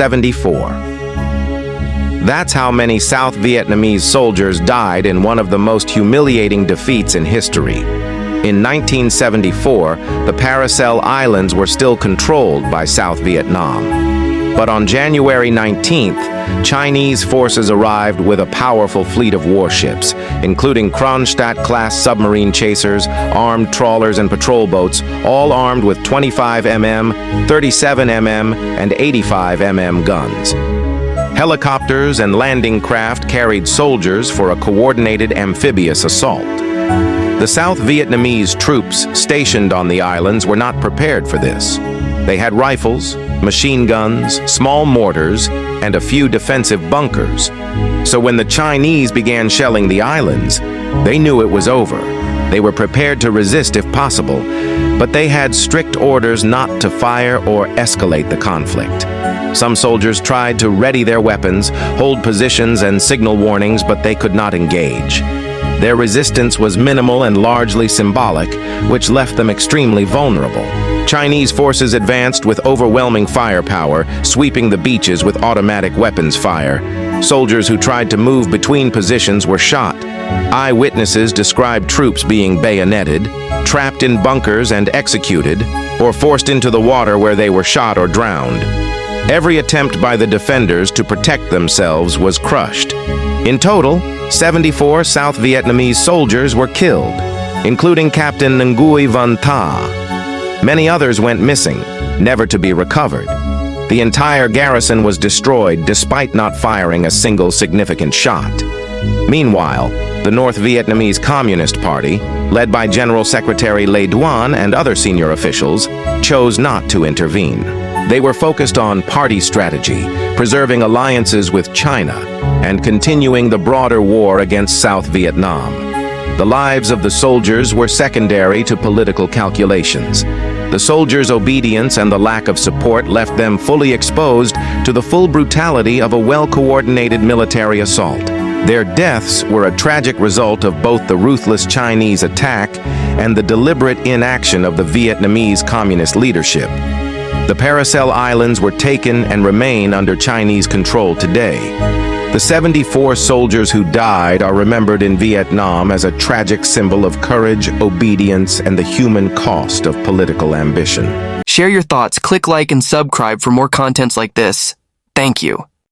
74. That's how many South Vietnamese soldiers died in one of the most humiliating defeats in history. In 1974, the Paracel Islands were still controlled by South Vietnam. But on January 19th, Chinese forces arrived with a powerful fleet of warships, including Kronstadt-class submarine chasers, armed trawlers and patrol boats, all armed with 25 mm, 37 mm, and 85 mm guns. Helicopters and landing craft carried soldiers for a coordinated amphibious assault. The South Vietnamese troops stationed on the islands were not prepared for this. They had rifles, machine guns, small mortars, and a few defensive bunkers. So when the Chinese began shelling the islands, they knew it was over. They were prepared to resist if possible, but they had strict orders not to fire or escalate the conflict. Some soldiers tried to ready their weapons, hold positions and signal warnings, but they could not engage. Their resistance was minimal and largely symbolic, which left them extremely vulnerable. Chinese forces advanced with overwhelming firepower, sweeping the beaches with automatic weapons fire. Soldiers who tried to move between positions were shot. Eyewitnesses described troops being bayoneted, trapped in bunkers and executed, or forced into the water where they were shot or drowned. Every attempt by the defenders to protect themselves was crushed. In total, 74 South Vietnamese soldiers were killed, including Captain Nguyen Van Tha. Many others went missing, never to be recovered. The entire garrison was destroyed despite not firing a single significant shot. Meanwhile, the North Vietnamese Communist Party, led by General Secretary Le Duan and other senior officials, chose not to intervene. They were focused on party strategy, preserving alliances with China, and continuing the broader war against South Vietnam. The lives of the soldiers were secondary to political calculations. The soldiers' obedience and the lack of support left them fully exposed to the full brutality of a well-coordinated military assault. Their deaths were a tragic result of both the ruthless Chinese attack and the deliberate inaction of the Vietnamese communist leadership. The Paracel Islands were taken and remain under Chinese control today. The 74 soldiers who died are remembered in Vietnam as a tragic symbol of courage, obedience, and the human cost of political ambition. Share your thoughts, click like, and subscribe for more contents like this. Thank you.